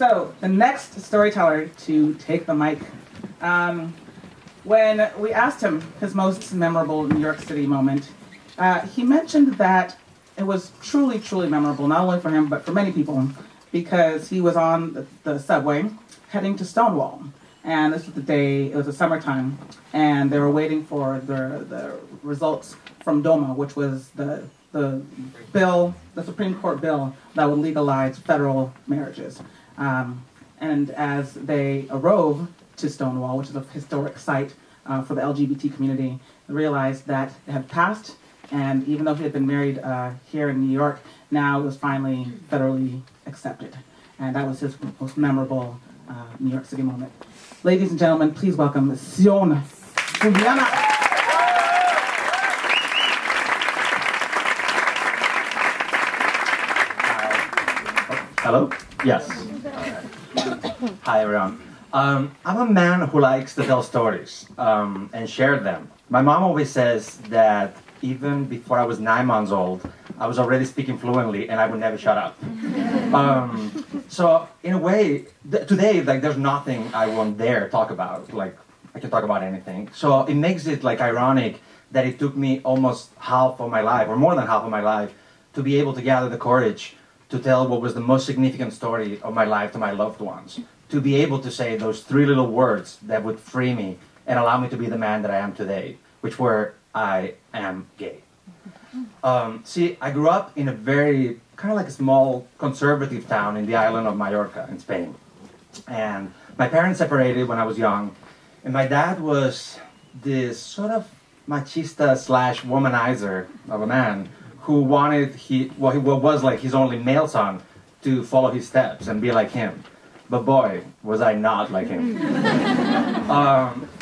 So, the next storyteller to take the mic, when we asked him his most memorable New York City moment, he mentioned that it was truly, truly memorable, not only for him, but for many people, because he was on the subway heading to Stonewall. And this was the day, it was the summertime, and they were waiting for the results from DOMA, which was the bill, the Supreme Court bill that would legalize federal marriages. And as they arose to Stonewall, which is a historic site for the LGBT community, they realized that it had passed, and even though he had been married here in New York, now it was finally federally accepted. And that was his most memorable New York City moment. Ladies and gentlemen, please welcome Sion Fullana. Hello? Yes. Hi, everyone. I'm a man who likes to tell stories and share them. My mom always says that even before I was 9 months old, I was already speaking fluently and I would never shut up. So in a way, today, like, there's nothing I won't dare talk about. Like, I can talk about anything. So it makes it like ironic that it took me almost half of my life, or more than half of my life, to be able to gather the courage to tell what was the most significant story of my life to my loved ones. To be able to say those 3 little words that would free me and allow me to be the man that I am today, which were, I am gay. See, I grew up in a very, kind of like a small conservative town in the island of Mallorca in Spain. And my parents separated when I was young. And my dad was this sort of machista / womanizer of a man who wanted what was like his only male son to follow his steps and be like him. But boy, was I not like him.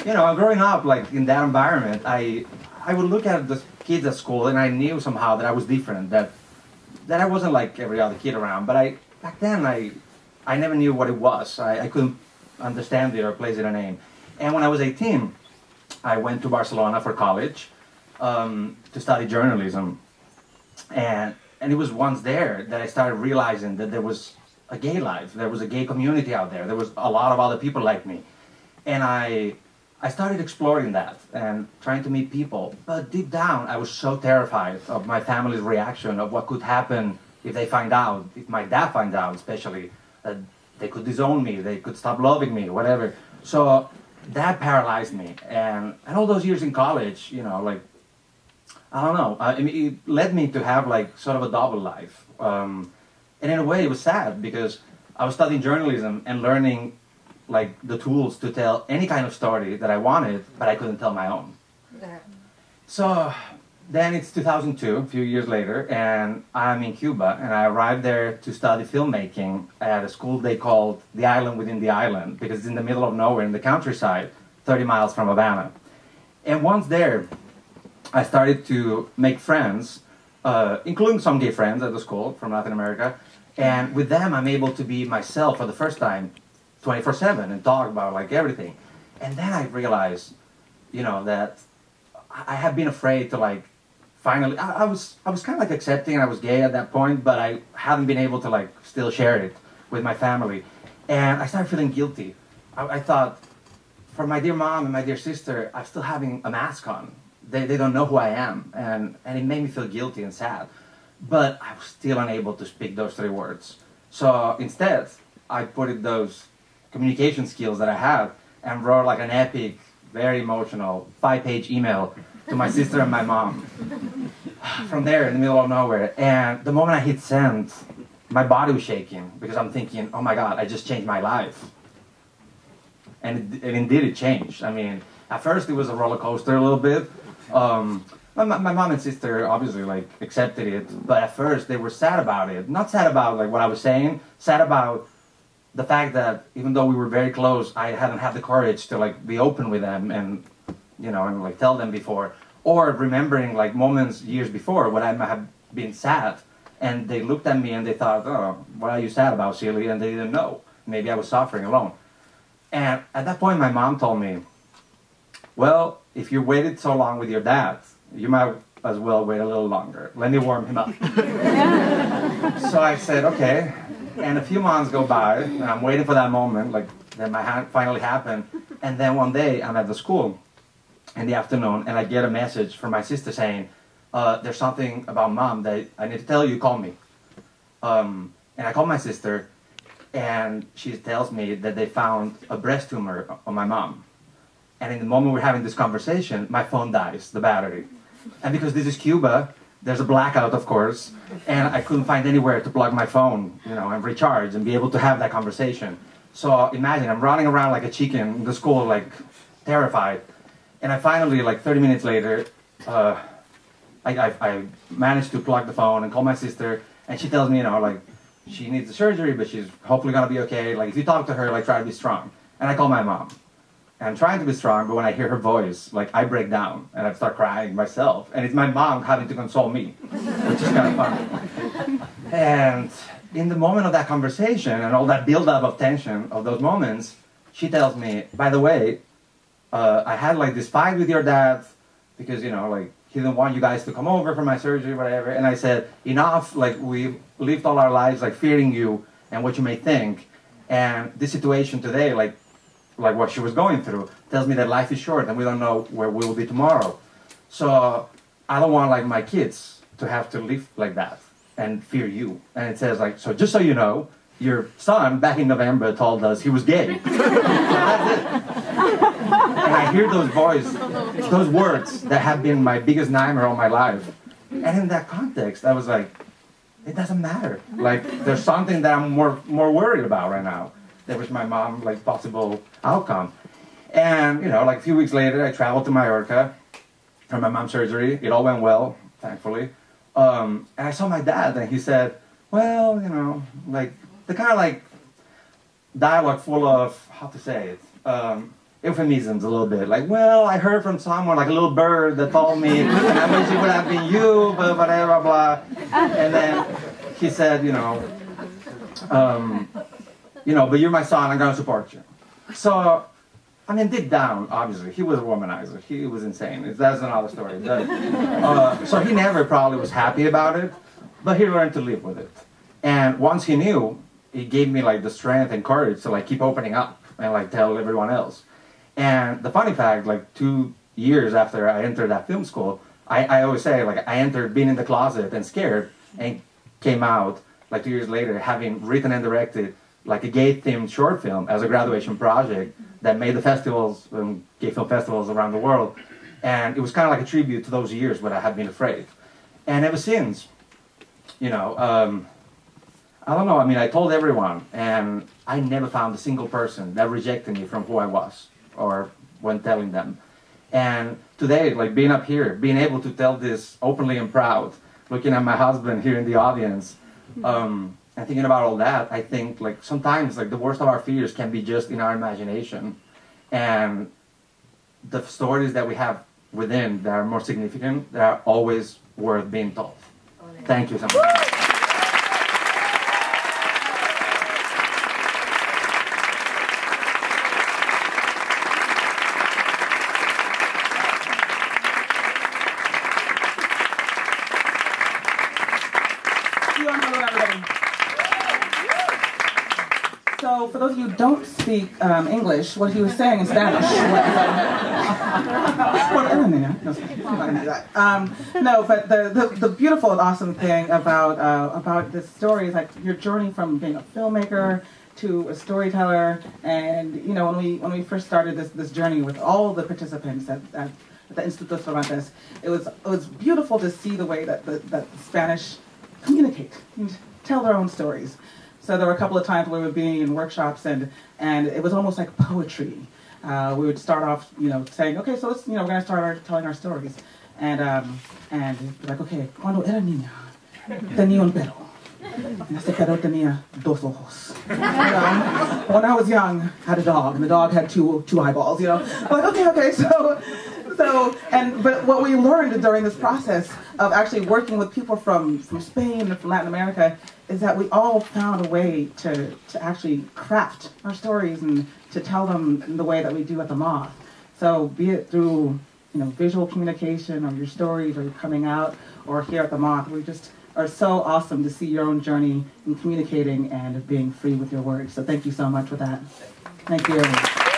You know, growing up like in that environment, I would look at the kids at school and I knew somehow that I was different, that I wasn't like every other kid around. But back then I never knew what it was. I couldn't understand it or place it a name. And when I was 18, I went to Barcelona for college to study journalism. And it was once there that I started realizing that there was a gay life. There was a gay community out there. There was a lot of other people like me. And I started exploring that and trying to meet people. But deep down, I was so terrified of my family's reaction, of what could happen if they find out, if my dad finds out especially, that they could disown me, they could stop loving me, whatever. So that paralyzed me. And all those years in college, you know, like, I don't know. I mean, it led me to have like sort of a double life. And in a way, it was sad because I was studying journalism and learning like the tools to tell any kind of story that I wanted, but I couldn't tell my own. So then it's 2002, a few years later, and I'm in Cuba, and I arrived there to study filmmaking at a school they called the Island Within the Island, because it's in the middle of nowhere in the countryside, 30 miles from Havana. And once there, I started to make friends, including some gay friends at the school from Latin America, and with them I'm able to be myself for the first time 24/7 and talk about like everything. And then I realized, you know, that I had been afraid to like finally, I was kind of like accepting I was gay at that point, but I hadn't been able to like still share it with my family. And I started feeling guilty. I thought, for my dear mom and my dear sister, I'm still having a mask on. They don't know who I am, and it made me feel guilty and sad. But I was still unable to speak those 3 words. So instead, I put in those communication skills that I have and wrote like an epic, very emotional 5-page email to my sister and my mom from there in the middle of nowhere. And the moment I hit send, my body was shaking because I'm thinking, oh my God, I just changed my life. And indeed it changed. I mean, at first it was a roller coaster a little bit. My mom and sister obviously like accepted it, but at first they were sad about it. Not sad about like what I was saying, sad about the fact that even though we were very close, I hadn't had the courage to like be open with them and, you know, and like tell them before, or remembering like moments years before when I might have been sad, and they looked at me and they thought, oh, what are you sad about, silly? And they didn't know. Maybe I was suffering alone. And at that point, my mom told me, well, if you waited so long with your dad, you might as well wait a little longer. Let me warm him up. So I said, okay. And a few months go by, and I'm waiting for that moment, like that might finally happen. And then one day, I'm at the school in the afternoon, and I get a message from my sister saying, there's something about mom that I need to tell you, call me. And I call my sister, and she tells me that they found a breast tumor on my mom. And in the moment we're having this conversation, my phone dies, the battery. And because this is Cuba, there's a blackout, of course, and I couldn't find anywhere to plug my phone, and recharge and be able to have that conversation. So imagine, I'm running around like a chicken in the school, like terrified. And I finally, like 30 minutes later, I managed to plug the phone and call my sister, and she tells me, like, she needs the surgery, but she's hopefully gonna be okay. Like, if you talk to her, like, try to be strong. And I call my mom. And I'm trying to be strong, but when I hear her voice, like, I break down and I start crying myself. And it's my mom having to console me, which is kind of funny. And in the moment of that conversation and all that build-up of tension of those moments, she tells me, by the way, I had like this fight with your dad because, like, he didn't want you guys to come over for my surgery, whatever. And I said, enough, like, we lived all our lives, like, fearing you and what you may think. And this situation today, like what she was going through, tells me that life is short and we don't know where we will be tomorrow. So I don't want, like, my kids to have to live like that and fear you. And it says, like, so just so you know, your son back in November told us he was gay. So that's it. And I hear those words that have been my biggest nightmare all my life. And in that context, I was like, it doesn't matter. Like, there's something that I'm more worried about right now. That was my mom, like, possible outcome. And, like, a few weeks later, I traveled to Mallorca for my mom's surgery. It all went well, thankfully. And I saw my dad, and he said, well, like, the kind of, like, dialogue full of, how to say it, euphemisms a little bit. Like, well, I heard from someone, like a little bird that told me, I wish it would have been you, but whatever, blah. And then he said, but you're my son, I'm going to support you. So, I mean, deep down, obviously, he was a womanizer. He was insane. That's another story. So he never probably was happy about it, but he learned to live with it. And once he knew, it gave me, like, the strength and courage to, like, keep opening up and, like, tell everyone else. And the funny fact, like, 2 years after I entered that film school, I always say, like, I entered being in the closet and scared, and came out, like, 2 years later, having written and directed, like, a gay-themed short film as a graduation project that made the festivals, gay film festivals around the world. And it was kind of like a tribute to those years when I had been afraid. And ever since, I don't know, I mean, I told everyone, and I never found a single person that rejected me from who I was, or when telling them. And today, like, being up here, being able to tell this openly and proud, looking at my husband here in the audience, and thinking about all that, I think, like, sometimes, like, the worst of our fears can be just in our imagination. And the stories that we have within that are more significant, that are always worth being told. Thank you so much. So, for those of you who don't speak English, what he was saying in Spanish no, but the beautiful and awesome thing about this story is, like, your journey from being a filmmaker to a storyteller. And when we first started this journey with all the participants at the Instituto Cervantes, it was beautiful to see the way that the Spanish communicate and tell their own stories. So there were a couple of times where we would be in workshops, and it was almost like poetry. We would start off, saying, okay, so let's, we're going to start telling our stories. And like, okay, cuando era niña, tenía un perro. And ese perro tenía dos ojos. When I was young, I had a dog, and the dog had two eyeballs, Like, okay, but what we learned during this process of actually working with people from Spain and from Latin America is that we all found a way to actually craft our stories and to tell them in the way that we do at the Moth. So be it through visual communication or your stories or your coming out, or here at the Moth, we just are so awesome to see your own journey in communicating and being free with your words. So thank you so much for that. Thank you.